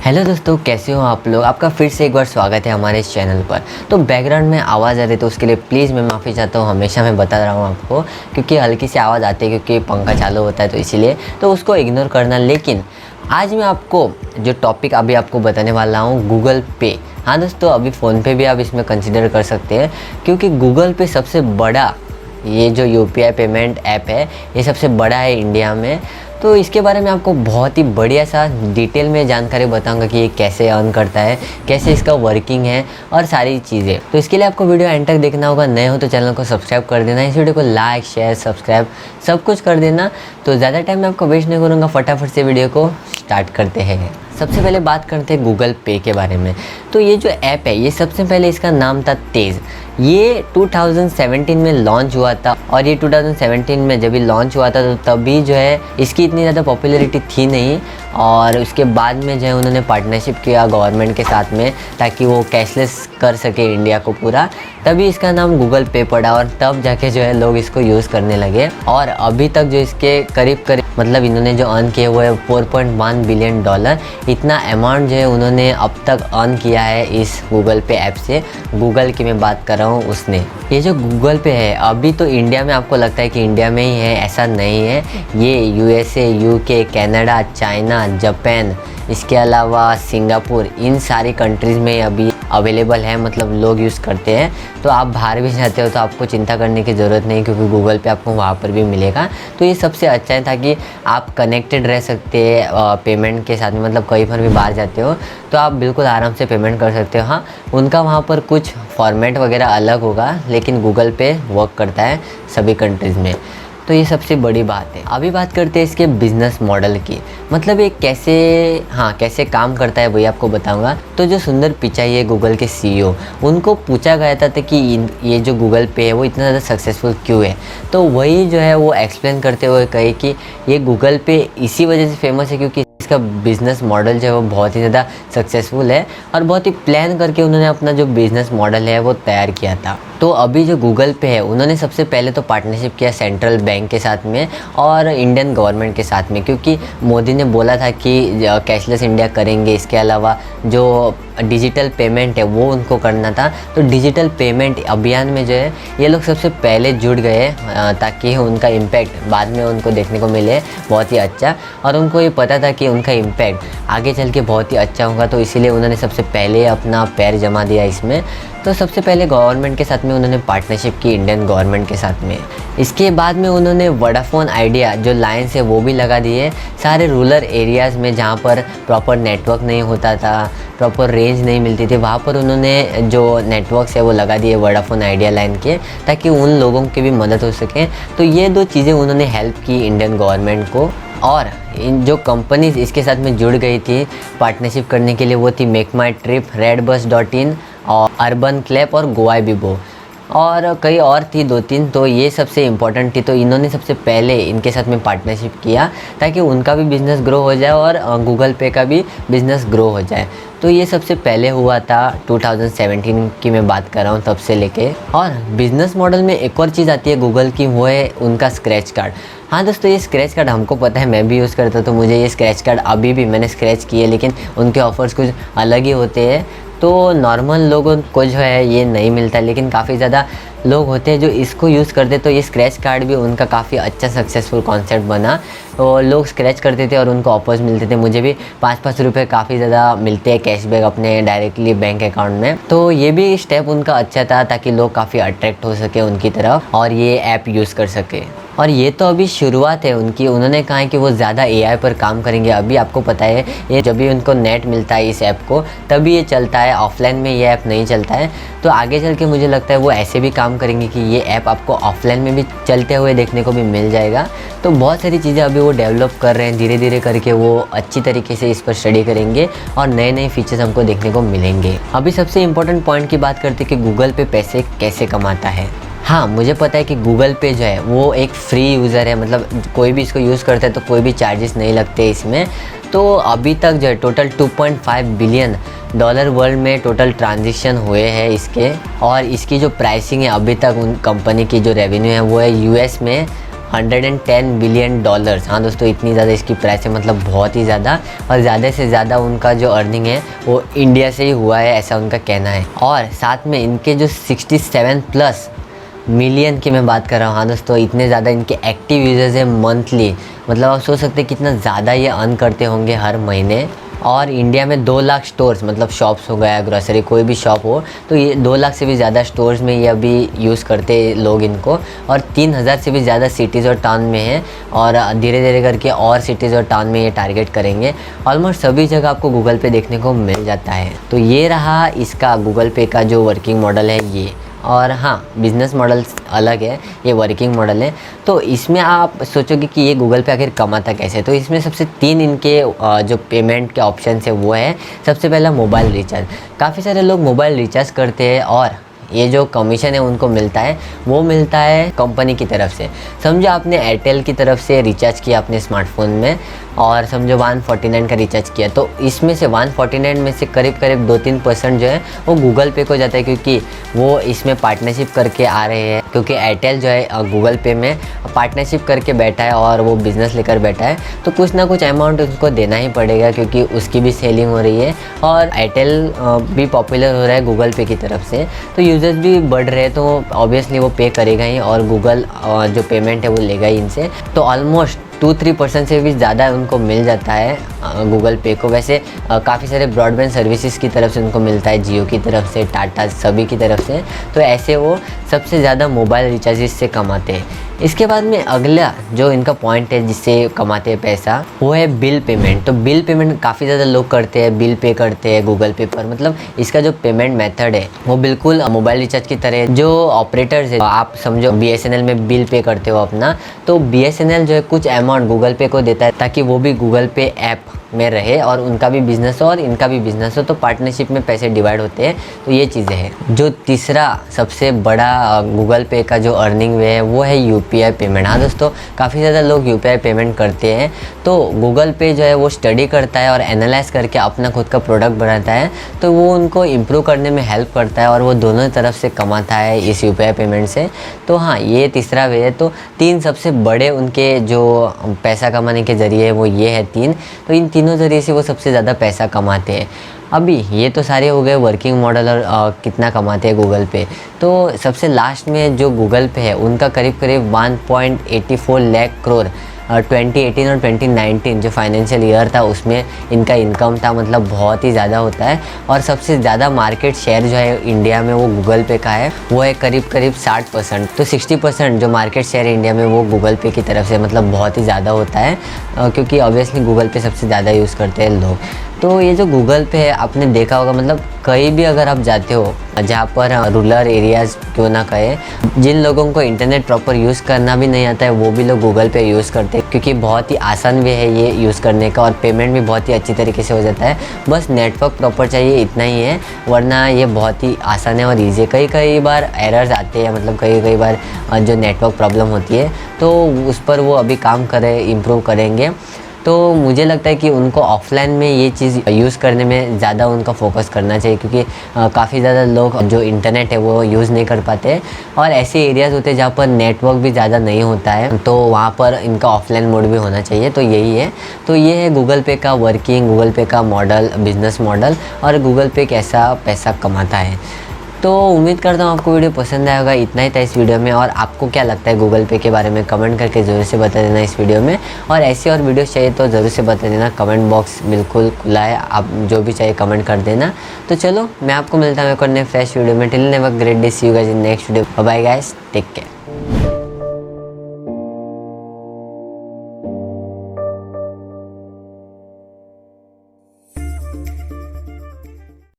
Hello दोस्तों, कैसे हो आप लोग। आपका फिर से एक बार स्वागत है हमारे इस चैनल पर। तो बैकग्राउंड में आवाज़ आ रही है तो उसके लिए प्लीज़ मैं माफ़ी चाहता हूँ। हमेशा मैं बता रहा हूँ आपको, क्योंकि हल्की सी आवाज़ आती है क्योंकि पंखा चालू होता है, तो इसीलिए तो उसको इग्नोर करना। लेकिन आज मैं आपको जो टॉपिक अभी आपको बताने वाला हूँ, गूगल पे। हाँ दोस्तों, अभी फ़ोन पे भी आप इसमें कंसिडर कर सकते हैं, क्योंकि गूगल पे सबसे बड़ा ये जो यूपीआई पेमेंट ऐप है, ये सबसे बड़ा है इंडिया में। तो इसके बारे में आपको बहुत ही बढ़िया सा डिटेल में जानकारी बताऊंगा कि ये कैसे अर्न करता है, कैसे इसका वर्किंग है और सारी चीज़ें। तो इसके लिए आपको वीडियो एंड तक देखना होगा। नए हो तो चैनल को सब्सक्राइब कर देना, इस वीडियो को लाइक शेयर सब्सक्राइब सब कुछ कर देना। तो ज़्यादा टाइम मैं आपको वेस्ट नहीं करूँगा, फटाफट से वीडियो को स्टार्ट करते हैं। सबसे पहले बात करते हैं गूगल पे के बारे में। तो ये जो ऐप है, ये सबसे पहले इसका नाम था तेज़। ये 2017 में लॉन्च हुआ था, और ये 2017 में जब भी लॉन्च हुआ था तो तभी जो है इसकी इतनी ज़्यादा पॉपुलैरिटी थी नहीं। और उसके बाद में जो है उन्होंने पार्टनरशिप किया गवर्नमेंट के साथ में, ताकि वो कैशलेस कर सके इंडिया को पूरा। तभी इसका नाम गूगल पे पड़ा, और तब जाके जो है लोग इसको यूज़ करने लगे। और अभी तक जो इसके करीब मतलब इन्होंने जो अर्न किया हुआ है $4.1 बिलियन। इतना अमाउंट जो है उन्होंने अब तक अर्न किया है इस गूगल पे ऐप से। गूगल की मैं बात कर रहा हूँ उसने। ये जो गूगल पे है अभी तो इंडिया में, आपको लगता है कि इंडिया में ही है, ऐसा नहीं है। ये USA, UK, Canada, China, Japan, इसके अलावा सिंगापुर, इन सारी कंट्रीज़ में अभी अवेलेबल है, मतलब लोग यूज़ करते हैं। तो आप बाहर भी जाते हो तो आपको चिंता करने की ज़रूरत नहीं, क्योंकि गूगल पे आपको वहाँ पर भी मिलेगा। तो ये सबसे अच्छा है, ताकि आप कनेक्टेड रह सकते हैं पेमेंट के साथ में। मतलब कहीं पर भी बाहर जाते हो तो आप बिल्कुल आराम से पेमेंट कर सकते हो। हाँ, उनका वहाँ पर कुछ फॉर्मेट वगैरह अलग होगा, लेकिन गूगल पे वर्क करता है सभी कंट्रीज़ में। तो ये सबसे बड़ी बात है। अभी बात करते हैं इसके बिज़नेस मॉडल की, मतलब ये कैसे काम करता है वही आपको बताऊंगा। तो जो सुंदर पिचाई है गूगल के सीईओ, उनको पूछा गया था कि ये जो गूगल पे है वो इतना ज़्यादा सक्सेसफुल क्यों है। तो वही जो है वो एक्सप्लेन करते हुए कहे कि ये गूगल पे इसी वजह से फेमस है क्योंकि इसका बिज़नेस मॉडल जो है वो बहुत ही ज़्यादा सक्सेसफुल है, और बहुत ही प्लान करके उन्होंने अपना जो बिज़नेस मॉडल है वो तैयार किया था। तो अभी जो गूगल पे है, उन्होंने सबसे पहले तो पार्टनरशिप किया सेंट्रल बैंक के साथ में और इंडियन गवर्नमेंट के साथ में, क्योंकि मोदी ने बोला था कि कैशलेस इंडिया करेंगे। इसके अलावा जो डिजिटल पेमेंट है वो उनको करना था। तो डिजिटल पेमेंट अभियान में जो है ये लोग सबसे पहले जुड़ गए, ताकि उनका इम्पैक्ट बाद में उनको देखने को मिले बहुत ही अच्छा। और उनको ये पता था कि उनका इम्पैक्ट आगे चल के बहुत ही अच्छा होगा, तो इसीलिए उन्होंने सबसे पहले अपना पैर जमा दिया इसमें। तो सबसे पहले गवर्नमेंट के साथ में उन्होंने पार्टनरशिप की इंडियन गवर्नमेंट के साथ में। इसके बाद में उन्होंने वोडाफोन आइडिया जो लाइन्स है वो भी लगा दिए सारे रूरल एरियाज़ में, जहाँ पर प्रॉपर नेटवर्क नहीं होता था, प्रॉपर रेंज नहीं मिलती थी, वहाँ पर उन्होंने जो नेटवर्क्स है वो लगा दिए वोडाफोन आइडिया लाइन के, ताकि उन लोगों की भी मदद हो सके। तो ये दो चीज़ें उन्होंने हेल्प की इंडियन गवर्नमेंट को। और इन जो कंपनीज इसके साथ में जुड़ गई थी पार्टनरशिप करने के लिए, वो थी मेक माई ट्रिप, redbus.in और अर्बन क्लैप और गोवा बिबो, और कई और थी 2-3। तो ये सबसे इम्पोर्टेंट थी। तो इन्होंने सबसे पहले इनके साथ में पार्टनरशिप किया, ताकि उनका भी बिज़नेस ग्रो हो जाए और गूगल पे का भी बिज़नेस ग्रो हो जाए। तो ये सबसे पहले हुआ था 2017 की मैं बात कर रहा हूँ, तब से लेके। और बिज़नेस मॉडल में एक और चीज़ आती है गूगल की, वो है उनका स्क्रैच कार्ड। हाँ दोस्तों, ये स्क्रैच कार्ड हमको पता है, मैं भी यूज़ करता हूँ। तो मुझे ये स्क्रैच कार्ड अभी भी मैंने स्क्रैच किए, लेकिन उनके ऑफ़र्स कुछ अलग ही होते हैं। तो नॉर्मल लोगों को जो है ये नहीं मिलता, लेकिन काफ़ी ज़्यादा लोग होते हैं जो इसको यूज़ करते। तो ये स्क्रैच कार्ड भी उनका काफ़ी अच्छा सक्सेसफुल कॉन्सेप्ट बना। तो लोग स्क्रैच करते थे और उनको ऑफर्स मिलते थे। मुझे भी 5-5 रुपये काफ़ी ज़्यादा मिलते हैं कैशबैक अपने डायरेक्टली बैंक अकाउंट में। तो ये भी स्टेप उनका अच्छा था, ताकि लोग काफ़ी अट्रैक्ट हो सके उनकी तरफ और ये ऐप यूज़ कर सके। और ये तो अभी शुरुआत है उनकी। उन्होंने कहा है कि वो ज़्यादा एआई पर काम करेंगे। अभी आपको पता है, ये जब भी उनको नेट मिलता है इस ऐप को, तभी ये चलता है, ऑफलाइन में ये ऐप नहीं चलता है। तो आगे चल के मुझे लगता है वो ऐसे भी काम करेंगे कि ये ऐप आपको ऑफलाइन में भी चलते हुए देखने को भी मिल जाएगा। तो बहुत सारी चीज़ें अभी वो डेवलप कर रहे हैं, धीरे धीरे करके वो अच्छी तरीके से इस पर स्टडी करेंगे और नए नए फीचर्स हमको देखने को मिलेंगे। अभी सबसे इम्पोर्टेंट पॉइंट की बात करते हैं कि गूगल पे पैसे कैसे कमाता है। हाँ, मुझे पता है कि गूगल पे जो है वो एक फ्री यूज़र है, मतलब कोई भी इसको यूज़ करता है तो कोई भी चार्जेस नहीं लगते इसमें। तो अभी तक जो है टोटल $2.5 बिलियन वर्ल्ड में टोटल ट्रांजेक्शन हुए हैं इसके। और इसकी जो प्राइसिंग है अभी तक उन कंपनी की जो रेवेन्यू है वो है यूएस में $110 बिलियन। हाँ दोस्तों, इतनी ज़्यादा इसकी प्राइस है, मतलब बहुत ही ज़्यादा। और ज़्यादा से ज़्यादा उनका जो अर्निंग है वो इंडिया से ही हुआ है, ऐसा उनका कहना है। और साथ में इनके जो 67+ मिलियन की मैं बात कर रहा हूँ। हाँ दोस्तों, इतने ज़्यादा इनके एक्टिव यूज़र्स हैं मंथली, मतलब आप सोच सकते हैं कितना ज़्यादा ये अर्न करते होंगे हर महीने। और इंडिया में 2 लाख स्टोर्स, मतलब शॉप्स हो गया, ग्रोसरी कोई भी शॉप हो, तो ये 2 लाख से भी ज़्यादा स्टोर्स में ये अभी यूज़ करते लोग इनको। और 3000 से भी ज़्यादा सिटीज़ और टाउन में है, और धीरे धीरे करके और सिटीज़ और टाउन में ये टारगेट करेंगे। ऑलमोस्ट सभी जगह आपको गूगल पे देखने को मिल जाता है। तो ये रहा इसका गूगल पे का जो वर्किंग मॉडल है ये। और हाँ, बिज़नेस मॉडल अलग है, ये वर्किंग मॉडल है। तो इसमें आप सोचोगे कि ये गूगल पे आखिर कमाता कैसे, तो इसमें सबसे 3 इनके जो पेमेंट के ऑप्शन है वो है। सबसे पहला मोबाइल रिचार्ज। काफ़ी सारे लोग मोबाइल रिचार्ज करते हैं और ये जो कमीशन है उनको मिलता है, वो मिलता है कंपनी की तरफ से। समझो आपने एयरटेल की तरफ से रिचार्ज किया अपने स्मार्टफोन में, और समझो 149 का रिचार्ज किया, तो इसमें से 149 में से करीब करीब 2-3% जो है वो गूगल पे को जाता है, क्योंकि वो इसमें पार्टनरशिप करके आ रहे हैं। क्योंकि एयरटेल जो है गूगल पे में पार्टनरशिप करके बैठा है और वो बिज़नेस लेकर बैठा है, तो कुछ ना कुछ अमाउंट उसको देना ही पड़ेगा, क्योंकि उसकी भी सेलिंग हो रही है और एयरटेल भी पॉपुलर हो रहा है गूगल पे की तरफ से, तो यूज़र्स भी बढ़ रहे हैं, तो ऑब्वियसली वो पे करेगा ही और गूगल जो पेमेंट है वो लेगा ही इनसे। तो ऑलमोस्ट 2-3% से भी ज़्यादा उनको मिल जाता है गूगल पे को। वैसे काफ़ी सारे ब्रॉडबैंड सर्विसेज की तरफ से उनको मिलता है, जियो की तरफ से, टाटा, सभी की तरफ से। तो ऐसे वो सबसे ज़्यादा मोबाइल रिचार्जेस से कमाते हैं। इसके बाद में अगला जो इनका पॉइंट है जिससे कमाते हैं पैसा, वो है बिल पेमेंट। तो बिल पेमेंट काफ़ी ज़्यादा लोग करते हैं, बिल पे करते हैं गूगल पे पर। मतलब इसका जो पेमेंट मेथड है वो बिल्कुल मोबाइल रिचार्ज की तरह है। जो ऑपरेटर्स है, आप समझो BSNL में बिल पे करते हो अपना, तो BSNL जो है कुछ अमाउंट गूगल पे को देता है ताकि वो भी गूगल पे ऐप में रहे और उनका भी बिज़नेस हो और इनका भी बिज़नेस हो, तो पार्टनरशिप में पैसे डिवाइड होते हैं। तो ये चीज़ें हैं। जो तीसरा सबसे बड़ा गूगल पे का जो अर्निंग वे है वो है UPI पेमेंट। हाँ दोस्तों, काफ़ी ज़्यादा लोग UPI पेमेंट करते हैं। तो गूगल पे जो है वो स्टडी करता है और एनालाइज करके अपना खुद का प्रोडक्ट बनाता है, तो वो उनको इम्प्रूव करने में हेल्प करता है और वो दोनों तरफ से कमाता है इस UPI पेमेंट से। तो हाँ, ये तीसरा वे है। तो 3 सबसे बड़े उनके जो पैसा कमाने के ज़रिए है वो ये है 3। तो इन तीनों ज़रिए से वो सबसे ज़्यादा पैसा कमाते हैं। अभी ये तो सारे हो गए वर्किंग मॉडल और कितना कमाते हैं गूगल पे। तो सबसे लास्ट में जो गूगल पे है उनका करीब करीब 1.84 लाख करोड़ 2018 और 2019 जो फाइनेंशियल ईयर था उसमें इनका इनकम था, मतलब बहुत ही ज़्यादा होता है। और सबसे ज़्यादा मार्केट शेयर जो है इंडिया में वो गूगल पे का है, वो है करीब करीब 60%। तो 60% जो मार्केट शेयर है इंडिया में वो गूगल पे की तरफ से, मतलब बहुत ही ज़्यादा होता है, क्योंकि ऑब्वियसली गूगल पे सबसे ज़्यादा यूज़ करते हैं लोग। तो ये जो गूगल पे है आपने देखा होगा, मतलब कहीं भी अगर आप जाते हो जहाँ पर रूरल एरियाज़ क्यों ना कहे, जिन लोगों को इंटरनेट प्रॉपर यूज़ करना भी नहीं आता है वो भी लोग गूगल पे यूज़ करते हैं, क्योंकि बहुत ही आसान वे है ये यूज़ करने का और पेमेंट भी बहुत ही अच्छी तरीके से हो जाता है। बस नेटवर्क प्रॉपर चाहिए, इतना ही है, वरना ये बहुत ही आसान है और ईजी है। कई बार एरर्स आते हैं, मतलब कई बार जो नेटवर्क प्रॉब्लम होती है, तो उस पर वो अभी काम करें, इम्प्रूव करेंगे। तो मुझे लगता है कि उनको ऑफलाइन में ये चीज़ यूज़ करने में ज़्यादा उनका फोकस करना चाहिए, क्योंकि काफ़ी ज़्यादा लोग जो इंटरनेट है वो यूज़ नहीं कर पाते और ऐसे एरियाज़ होते हैं जहाँ पर नेटवर्क भी ज़्यादा नहीं होता है, तो वहाँ पर इनका ऑफलाइन मोड भी होना चाहिए। तो यही है। तो ये है गूगल पे का वर्किंग, गूगल पे का मॉडल, बिज़नेस मॉडल, और गूगल पे कैसा पैसा कमाता है। तो उम्मीद करता हूँ आपको वीडियो पसंद आया होगा। इतना ही था इस वीडियो में, और आपको क्या लगता है गूगल पे के बारे में कमेंट करके ज़रूर से बता देना इस वीडियो में। और ऐसी और वीडियोस चाहिए तो ज़रूर से बता देना, कमेंट बॉक्स बिल्कुल खुला है, आप जो भी चाहिए कमेंट कर देना। तो चलो, मैं आपको मिलता हूँ एक और नए फ्रेश वीडियो में। Till never great day, see you guys in next video. Bye guys, take care.